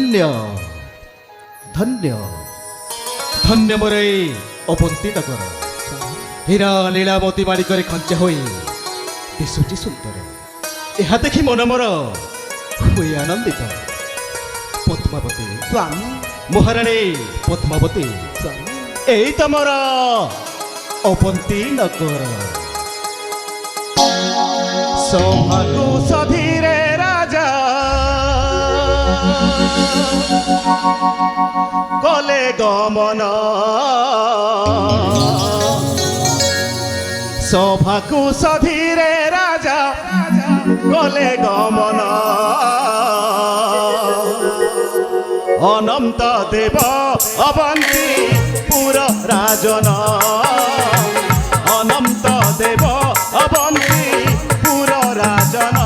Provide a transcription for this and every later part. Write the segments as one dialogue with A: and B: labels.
A: ଧନ୍ୟ ଧନ୍ୟ ଧନ୍ୟ ମୋର ଏଇ ଅବନ୍ତୀ ନଗର। ହୀରା ନୀଳା ମୋତି ମାଣିକରେ ଖଞ୍ଜା ହୋଇ ଦିଶୁଛି ସୁନ୍ଦର। ଏହା ଦେଖି ମନ ମୋର ହୁଏ ଆନନ୍ଦିତ। ପଦ୍ମାବତୀ
B: ସ୍ୱାମୀ
A: ମହାରାଣୀ ପଦ୍ମାବତୀ,
B: ସ୍ୱାମୀ
A: ଏଇ ତମର ଅବନ୍ତୀ ନଗର। ସଭାକୁ ସଧୀରେ ରାଜା କଲେ ଗମନ। ସଭାକୁ ସଧୀରେ ରାଜା କଲେ ଗମନ। ଅନନ୍ତ ଦେବ ଅବନ୍ତୀ ପୁର ରାଜନ। ଅନନ୍ତ ଦେବ ଅବନ୍ତୀ ପୁର ରାଜନ।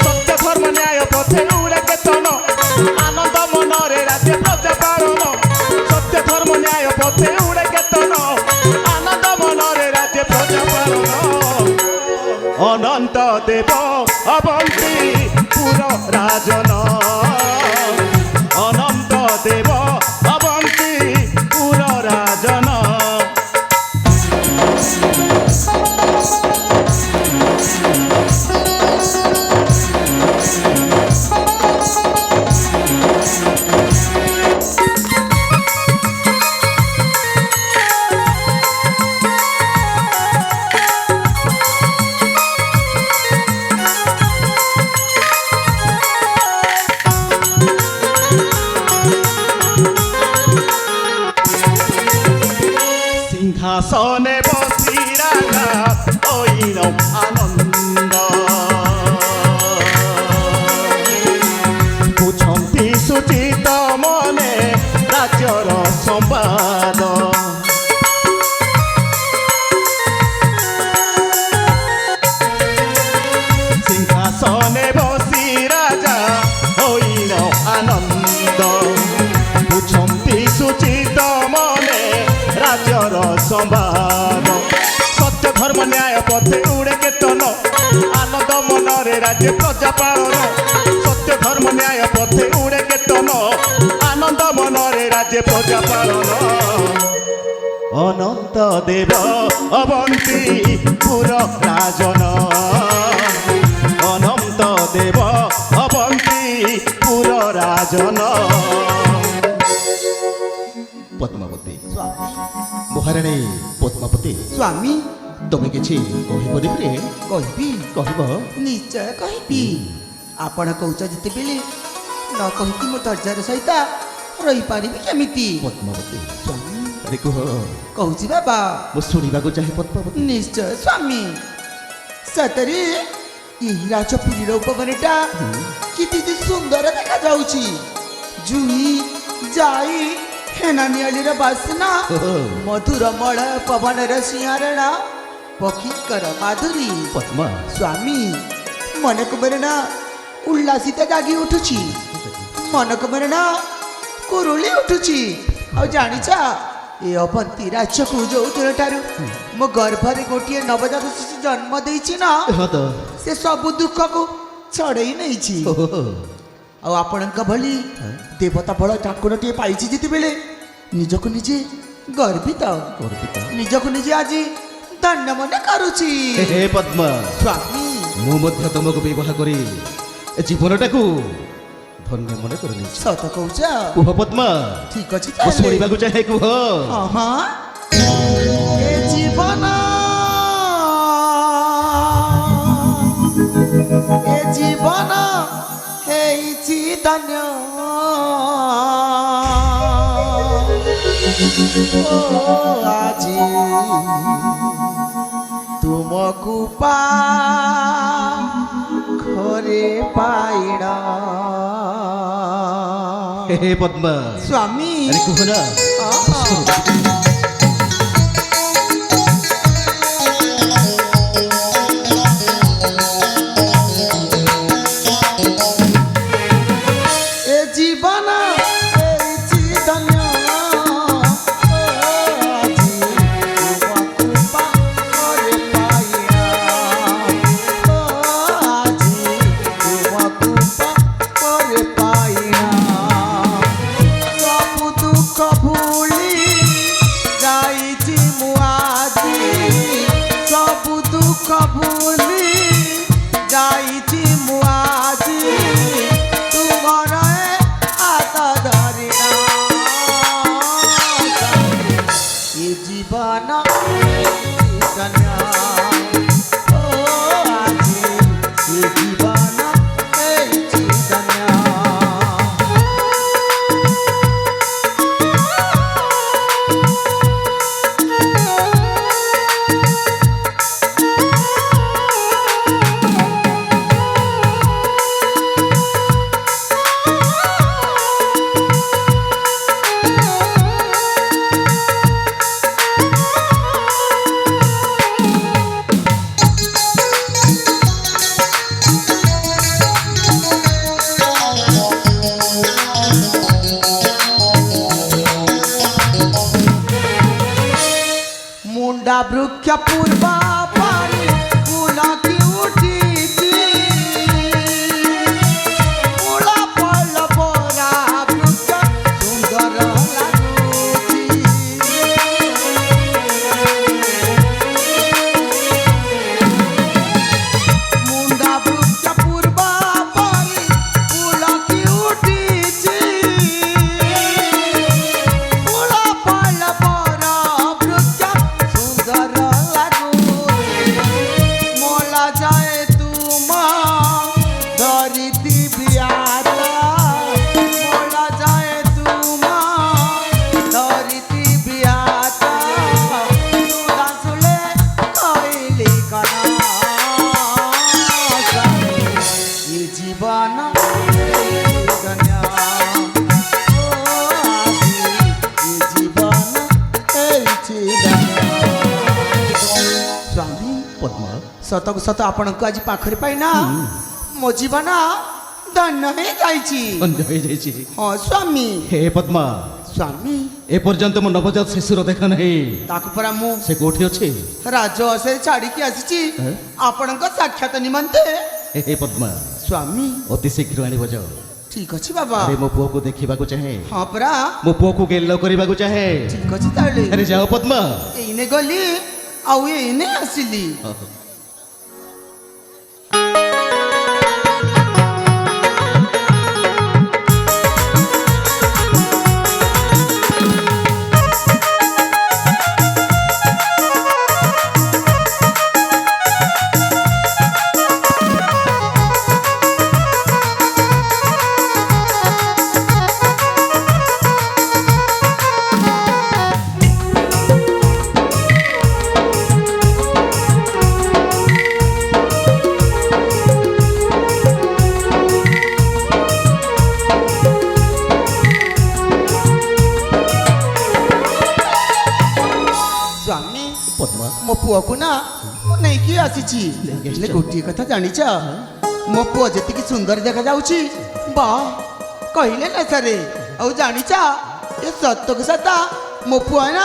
A: ସତ୍ୟ ଧର୍ମ ନ୍ୟାୟ ପଥେ ଉଡ଼େ କେତନ। ଆନନ୍ଦ ମନରେ ରାଜ୍ୟ ପ୍ରଜା ପାଳନ। ସତ୍ୟ ଧର୍ମ ନ୍ୟାୟ ପଥେ ଉଡ଼େ କେତନ। ଆନନ୍ଦ ମନରେ ରାଜ୍ୟ ପ୍ରଜା ପାଳନ। ଅନନ୍ତ ଦେବ ଅବନ୍ତୀ ପୁର ରାଜନ। ଅନନ୍ତ ଦେବ ଅବନ୍ତୀ ପୁର ରାଜନ। সিংহাসনে বসি রাজা হইল আনন্দ। বুঝন্তি সুচিত মনে রাজ্যর সম্বাদ। সিংহাসনে বসি রাজা হইল আনন্দ। বুঝন্তি সুচিত মনে রাজ্যর সম্বাদ। সত্য ধর্ম ন্যায় পথে উড়ে কেতন। আনন্দ মନରେ রাজ্য প্রজা পালন। সত্য ধর্ম ন্যায় পথে উড়ে কেতন। আনন্দ মନରେ রাজ্য প্রজা পালন। ଅନନ୍ତ ଦେବ ଅବନ୍ତୀ ପୁର ରାଜନ। ଅନନ୍ତ ଦେବ ଅବନ୍ତୀ ପୁର ରାଜନ। ପଦ୍ମାବତୀ ମହାରାଣୀ ପଦ୍ମାବତୀ,
B: ସ୍ୱାମୀ
A: ତମେ କିଛି କହିବ ଦେବରେ?
B: କହିବି
A: କହିବ?
B: ନିଶ୍ଚୟ କହିବି। ଆପଣ କହୁଛ ଯେତେବେଳେ ନ କହିକି ମୁଁ ଧୈର୍ଯ୍ୟର ସହିତ ରହିପାରିବି କେମିତି?
A: ପଦ୍ମାବତୀ
B: ସ୍ୱାମୀ
A: ଆରେ କୁହ।
B: କହୁଛି ବାବା।
A: ମୁଁ ଶୁଣିବାକୁ ଚାହେଁ ପଦ୍ମାବତୀ।
B: ନିଶ୍ଚୟ ସ୍ୱାମୀ। ସତରେ ଏହି ରାଜପୁରୀର ଉପବନଟା କେତେ ସୁନ୍ଦର ଦେଖାଯାଉଛି। ଜୁଇ ଯାଇ ହେନାନିଆଳିର ବାସ୍ନା, ମଧୁର ମଳ ପବନର ସିଂହାରଣ, ପକ୍ଷୀଙ୍କର ମାଧୁରୀ।
A: ପଦ୍ମା
B: ସ୍ୱାମୀ ମନକୁ ମୋର ନା ଉଲ୍ଲାସିତ ଜାଗି ଉଠୁଛି। ମନକୁ ମୋର ନା କୁରୁଳି ଉଠୁଛି। ଆଉ ଜାଣିଛ ଏ ଅବନ୍ତୀ ରାଜ୍ୟକୁ ଯୋଉ ଦିନଠାରୁ ମୋ ଗର୍ଭରେ ଗୋଟିଏ ନବଜାତ ଶିଶୁ ଜନ୍ମ ଦେଇଛି ନା, ସେ ସବୁ ଦୁଃଖକୁ ଛଡ଼େଇ ନେଇଛି। ଆଉ ଆପଣଙ୍କ ଭଳି ଦେବତା ବଳ ଠାକୁରଟିଏ ପାଇଛି ଯେତେବେଳେ ନିଜକୁ ନିଜେ ଗର୍ବିତ ନିଜକୁ ନିଜେ ଆଜି ଧନ୍ୟ ମନେ କରୁଛି।
A: ହେ ପଦ୍ମା,
B: ସ୍ୱାମୀ
A: ମୁଁ ମଧ୍ୟ ତମକୁ ବିବାହ କରି ଜୀବନଟାକୁ ଧନ୍ୟ ମନେ କରୁନି।
B: ସତ କହୁଛ?
A: କୁହ ପଦ୍ମା।
B: ଠିକ ଅଛି
A: ମୁଁ ଶୁଣିବାକୁ ଚାହେଁ, କୁହ।
B: ଏ ଜୀବନ ହେଇଛି ଧନ୍ୟ। ଆଜି ତୁମକୁ ଘରେ ପାଇଣ।
A: ହେ ପଦ୍ମା।
B: ସ୍ୱାମୀ
A: ଆରେ କୁହ ନା।
B: ବୃକ୍ଷ ପୂର୍ବ ପରି ପୁଲକି ଉଠିଛି ମୂଳ ପଲ୍ଲବରା ବୃକ୍ଷ ସୁନ୍ଦର ଲାଗୁଛି ମୁଣ୍ଡ ବୃକ୍ଷ ପୂର୍ବ ପରି ପୁଲକି ଉଠିଛି ମୂଳ ପଲ୍ଲବରା ବୃକ୍ଷ ସୁନ୍ଦର ଲାଗୁଛି ମୋଲା ଯାଏ ତୁମ ଧରିତି ବିଆର ମୋଲା ଯାଏ ତୁମ ଧରିତି ବିଆର ତୁଲା ସୁଲେ କହିଲି କଣ ଏ ଜୀବନ ଧନ୍ୟ ଓ ଆଜି ଏ ଜୀବନ ହେଇଛି ଧନ୍ୟ ସ୍ୱାମୀ
A: ପଦ୍ମା
B: ସତକୁ ସତ ଆପଣଙ୍କୁ ଆଜି ପାଖରେ ପାଇନା ମୋ ଜୀବନ ଧନ୍ୟ ହେଇଯାଇଛି
A: ଧନ୍ୟ ହୋଇଯାଇଛି
B: ହଁ ସ୍ୱାମୀ
A: ହେ ପଦ୍ମା
B: ସ୍ୱାମୀ
A: ଏପର୍ଯ୍ୟନ୍ତ ମୋ ନବଜାତ ଶିଶୁର ଦେଖା ନାହିଁ
B: ତାକୁ ପରା ମୁଁ
A: ସେ କୋଉଠି ଅଛି
B: ରାଜହଂସରେ ଛାଡ଼ିକି ଆସିଛି
A: ହେ?
B: ଆପଣଙ୍କ ସାକ୍ଷାତ ନିମନ୍ତେ
A: ହେ ପଦ୍ମା
B: ସ୍ୱାମୀ
A: ଅତି ଶୀଘ୍ର ଆଣିବ ଯାଅ
B: ଠିକ ଅଛି ବାବା
A: ଆରେ ମୋ ପୁଅକୁ ଦେଖିବାକୁ ଚାହେଁ
B: ହଁ ପରା
A: ମୋ ପୁଅକୁ ଗେଲ କରିବାକୁ ଚାହେଁ
B: ଠିକ ଅଛି ତାହେଲେ
A: ଆରେ ଯାଅ ପଦ୍ମା
B: ଏଇନେ ଗଲି ଆଉ ଏଇନେ ଆସିଲି ସ୍ୱାମୀ
A: ପଦ୍ମା
B: ମୋ ପୁଅକୁ ନା ମୁଁ ନେଇକି ଆସିଛି
A: ନେଇକି ଆସିଛ?
B: ହେଲେ ଗୋଟିଏ କଥା ଜାଣିଛ ମୋ ପୁଅ ଯେତିକି ସୁନ୍ଦର ଦେଖାଯାଉଛି ବା କହିଲେ ନା ସାରେ ଆଉ ଜାଣିଛ ଏ ସତକୁ ସତ ମୋ ପୁଅ ନା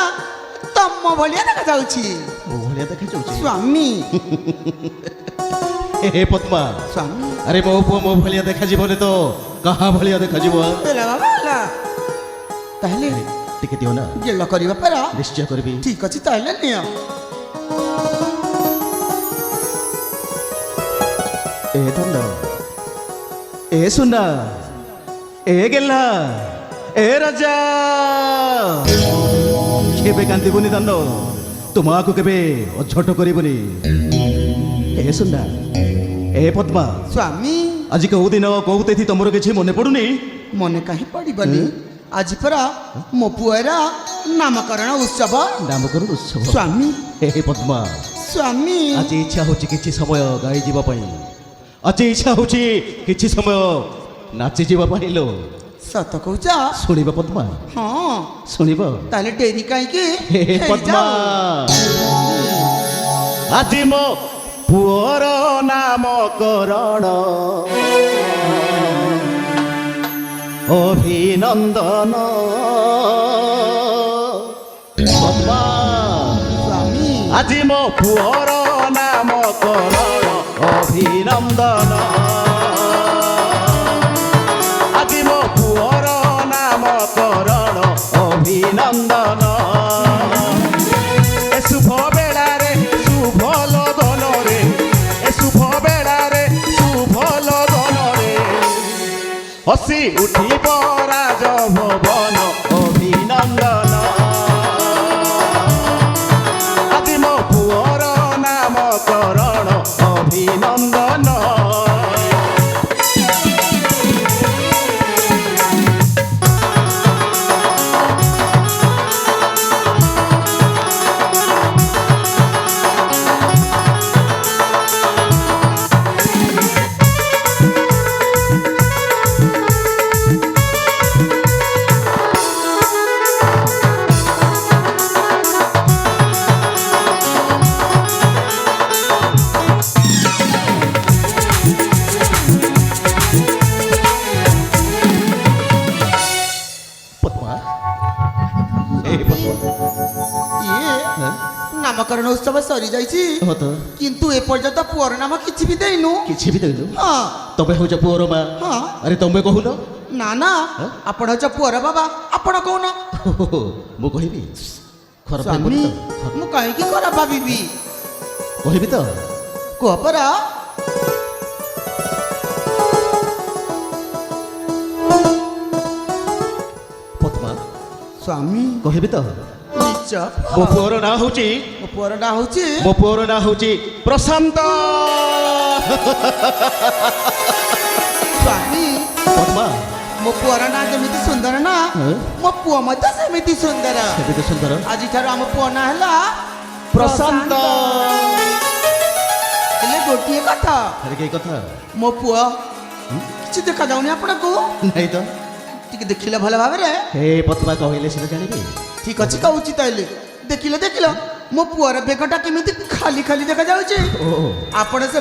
B: ତମ ଭଳିଆ ଦେଖାଯାଉଛି
A: ମୋ ଭଳିଆ ଦେଖାଯାଉଛି
B: ସ୍ୱାମୀ
A: ହେ ପଦ୍ମା
B: ସ୍ୱାମୀ
A: ଆରେ ମୋ ପୁଅ ମୋ ଭଳିଆ ଦେଖାଯିବନି ତ କାହା ଭଳିଆ ଦେଖାଯିବ
B: ହେଲା ବାବା ହେଲା ତାହେଲେ
A: ଟିକେ ଦିଅ ନା
B: ଗେଲ କରିବା ପରା
A: ନିଶ୍ଚୟ କରିବି
B: ଠିକ ଅଛି ତାହେଲେ ନିଅ
A: ଏ ଧନ ଏ ସୁନା ଏ ଗେଲା ଏ ରାଜା କେବେ କାନ୍ଦିବୁନି ଧନ ତୁମକୁ କେବେ ଅଝଟ କରିବୁନି ଏ ସୁନା ଏ ପଦ୍ମା
B: ସ୍ୱାମୀ
A: ଆଜି କୋଉ ଦିନ କୋଉ ତିଥି ତମର କିଛି ମନେ ପଡୁନି
B: ମନେ କାହିଁ ପଡ଼ିବନି ଆଜି ପରା ମୋ ପୁଅର ନାମକରଣ ଉତ୍ସବ
A: ନାମକରଣ ଉତ୍ସବ
B: ସ୍ୱାମୀ
A: ହେ ପଦ୍ମା
B: ସ୍ୱାମୀ
A: ଆଜି ଇଚ୍ଛା ହଉଛି କିଛି ସମୟ ଗାଇ ଯିବା ପାଇଁ ଆଜି ଇଚ୍ଛା ହଉଛି କିଛି ସମୟ ନାଚି ଯିବା ପାଇଁ ଲୋ
B: ସତ କହୁଛ
A: ଶୁଣିବ ପଦ୍ମା
B: ହଁ
A: ଶୁଣିବ
B: ତାହେଲେ ଡେରି କାହିଁକି
A: ହେ ପଦ୍ମା
B: ହେଇଯାଉ।
A: ଆଜି ମୋ ପୁଅର ନାମକରଣ ଅଭିନନ୍ଦନ ପଦ୍ମା
B: ସ୍ୱାମୀ
A: ଆଜି ମୋ ପୁଅର ନାମକରଣ ଅଭିନନ୍ଦନ ଆଜି ମୋ ପୁଅର ନାମକରଣ ଅଭିନନ୍ଦନ ଏ ଶୁଭ ବେଳାରେ ଶୁଭ ଲଗନରେ ଏ ଶୁଭ ବେଳାରେ ଶୁଭ ଲଗନରେ ହସି ଉଠିବ ରାଜଭବନ ଅଭିନନ୍ଦନ ଆଜି ମୋ ପୁଅର ନାମକରଣ ଅଭିନନ୍ଦନ
B: ନାମକରଣ ଉତ୍ସବ ସରିଯାଇଛି
A: ହଁ ତ
B: କିନ୍ତୁ ଏପର୍ଯ୍ୟନ୍ତ ପୁଅର ନାମ କିଛି ବି ଦେଇନୁ।
A: କିଛି ବି ଦେଇନୁ।
B: ହଁ
A: ତମେ ହଉଛ ପୁଅର ମା।
B: ହଁ
A: ଆରେ ତମେ କହୁନ।
B: ନା ନା
A: ହଁ?
B: ଆପଣ ହଉଛ ପୁଅର ବାବା, ଆପଣ କହୁନ।
A: ମୁଁ କହିବି ଖରାପ
B: ସ୍ୱାମୀ
A: ଭାବିବନି ତ?
B: ମୁଁ କାହିଁକି ଖରାପ ଭାବିବି,
A: କହିବି ତ?
B: କୁହ ପରା।
A: ପଦ୍ମା
B: ସ୍ୱାମୀ
A: କହିବି ତ?
B: ନିଶ୍ଚୟ।
A: ମୋ ପୁଅର ନାଁ ହଉଛି
B: ମୋ ପୁଅର ନାଁ ହଉଛି
A: ମୋ ପୁଅର ନାଁ ହଉଛି ପ୍ରଶାନ୍ତ।
B: ସ୍ୱାମୀ
A: ପଦ୍ମା
B: ମୋ ପୁଅର ନାଁ ଯେମିତି ସୁନ୍ଦର ନା
A: ହଁ?
B: ମୋ ପୁଅ ମଧ୍ୟ ସେମିତି ସୁନ୍ଦର।
A: ସେମିତି ସୁନ୍ଦର
B: ଆଜିଠାରୁ ଆମ ପୁଅ ନାଁ ହେଲା
A: ପ୍ରଶାନ୍ତ।
B: ହେଲେ ଗୋଟିଏ କଥା,
A: ଆରେ କି କଥା?
B: ମୋ ପୁଅ କିଛି ଦେଖାଯାଉନି ଆପଣଙ୍କୁ,
A: ନାଇଁ ତ।
B: ଟିକେ ଦେଖିଲେ ଭଲ ଭାବରେ।
A: ହେ ପଦ୍ମା କହିଲେ ସିନା ଜାଣିବି।
B: ଠିକ ଅଛି କହୁଛି ତାହେଲେ। ଦେଖିଲ ଦେଖିଲ ମୋ ପୁଅର ବେକଟା କେମିତି ଖାଲି ଖାଲି ଦେଖାଯାଉଛି।
A: ଓ
B: ଆପଣ ସେ